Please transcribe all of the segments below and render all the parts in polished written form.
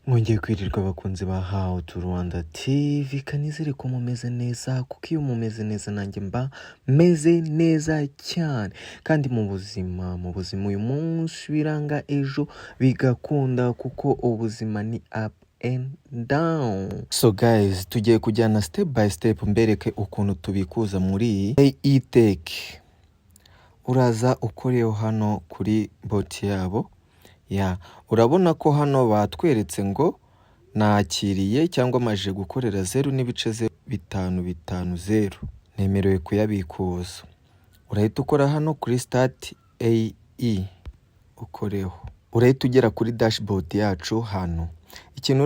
Mwongeye kwirirwa abakunzi ba How to Rwanda TV, kanizere ko mumeze neza, kuko iyo mumeze neza nanjye mba meze neza cyane. Kandi mu buzima uyu munsi biranga ejo bigakunda, kuko ubuzima ni up and down. So guys, tugiye kujyana step by step mbereke ukuntu tubikuza muri AE-Tech. Uraza ukoreho hano kuri bot yabo. Urabona ko hano batweretse ngo nakiriye cyangwa maje gukorera 0.550 nemerewe kuyabikuza. Urahita ukora hano kuri start AE ukoreho. Urahita ugera kuri dashboard yacu hano. Ikintu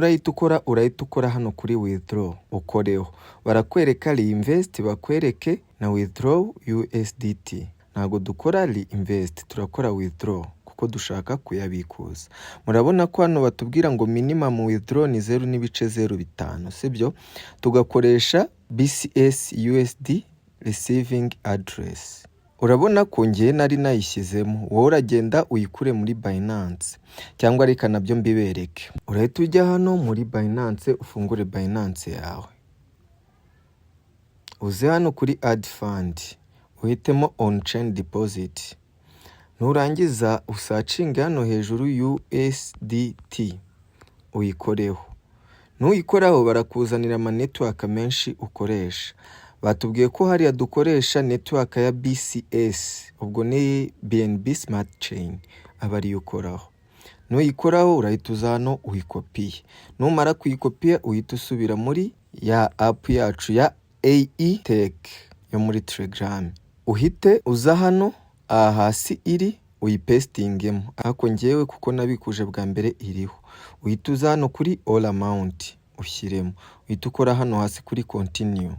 urahita ukora hano kuri withdraw ukoreho. Barakwereka reinvest, bakwereke na withdraw USDT. Ntago dukora reinvest, turakora withdraw kuko dushaka kuyabikuza. Murabona ko hano batubwira ngo minimum withdraw ni 0.05, sibyo? Tugakoresha BCS USD receiving address. Urabona ko ngiye nari nayishyizemo, wowe uragenda uyikure muri Binance cyangwa reka nabyo mbibereke. Urahita ujya hano muri Binance, ufungure Binance yawe. Uze hano kuri add fund, uhitemo on chain deposit. Nurangiza usacinga hano hejuru USDT uyikoreho. Nuyikoraho barakuzanira ama network menshi ukoresha. Batubwiye ko hariya dukoresha network ya BCS, ubwo ni BNB Smart Chain, abari ukoraho. Nuyikoraho urahita uza hano uyikopiye. Numara kuyikopiya uhita usubira muri ya app yacu ya AE-Tech yo muri Telegram. Uhite uza hano hasi iri uyipestingemo. Ako ngewe kuko nabikuje bwa mbere iriho. Uhita uza hano kuri all amount ushyiremo. Uhita ukora hano hasi kuri continue.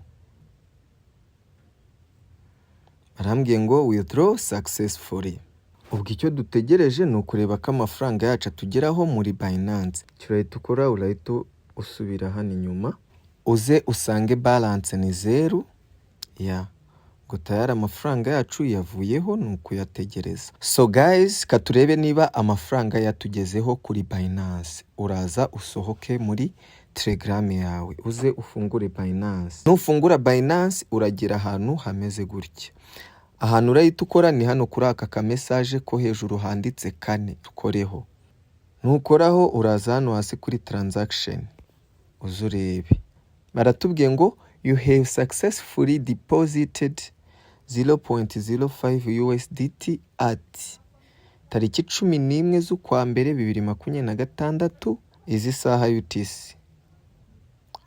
Arambwiye ngo withdraw successfully. Ubwo icyo dutegereje ni ukureba ko amafaranga yacu atugeraho muri Binance. Urahita ukora, urahita usubira hano inyuma. Uze usange balance ni 0. Ngo tayari amafaranga yacu yavuyeho, nuko yategereza. So guys, katurebe niba amafaranga yatugezeho kuri Binance. Uraza usohoke muri Telegram yawe, uze ufungure Binance. Nufungura Binance uragera ahantu hameze gutya. Ahantu urahita ukora ni hano kuri aka message ko hejuru handitse 4, ukoreho. Nukoraho uraza hano hasi kuri transaction, uzurebe. Baratubwiye ngo you have successfully deposited 0.05 USDT at tariki 11 z'ukwa mbere 2026 izi saha UTC.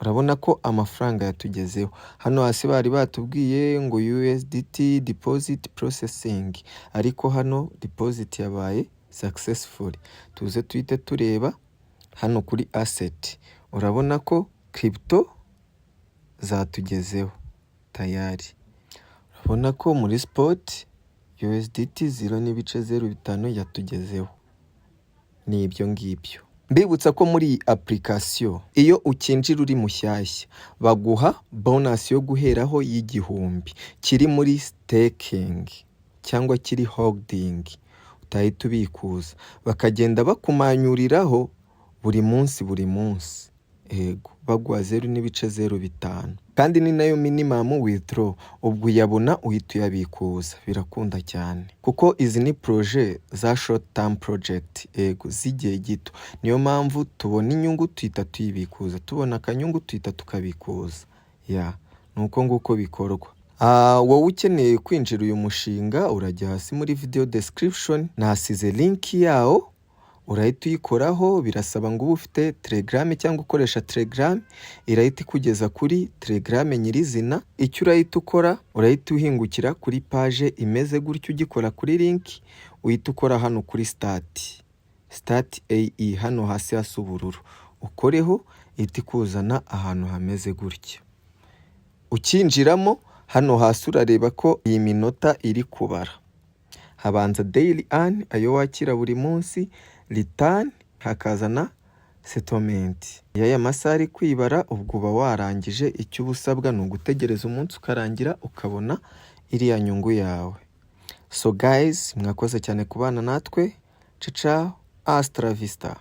Urabona ko amafaranga yatugezeho. Hano hasi bari batubwiye ngo USDT deposit processing, ariko hano deposit yabaye successful. Tuze tuhite tureba hano kuri asset. Urabona ko crypto zatugezeho tayari. Urabona ko muri spot USDT 0.05 yatugezeho. Ni ibyo ngibyo. Mbibutsa ko muri application iyo ukinjira uri mushyashya baguha bonus yo guheraho y'1000 kiri muri staking cyangwa kiri holding. Utahita ubikuza, bakagenda bakumanyuriraho buri munsi. Ego bagwa 0.05, kandi ni nayo minimum withdraw. Ubwo uyabona uhita uyabikuza, birakunda cyane kuko izi ni projet za short term project, ego zigiye gito. Niyo mpamvu tubona inyungu tuhita tuyibikuza, tubona akanyungu tuhita tukabikuza. Nuko nguko bikorwa. Wowe ukeneye kwinjira uyu mushinga urajya hasi muri video description, nasize link yawo. Urahita uyikoraho. Birasaba ngo ufite Telegram cyangwa ukoresha Telegram, irahita ikugeza kuri Telegram nyirizina. Icyo urahita ukora, urahita uhingukira kuri page imeze gutyo. Ugikora kuri link uhita ukora hano kuri start AE, hano hasi hasa ubururu, ukoreho. Ihita ikuzana ahantu hameze gutya. Ukinjiramo hano hasi urareba ko iyi minota iri kubara. Habanza daily earn, ayo wakira buri munsi, return, hakazana settlement. Yaya masaha ari kwibara. Ubwo uba warangije. Icyo ubusabwa ni ugutegereza umunsi ukarangira ukabona iriya nyungu yawe. So guys, mwakoze cyane kubana natwe. Ciao, hasta la vista.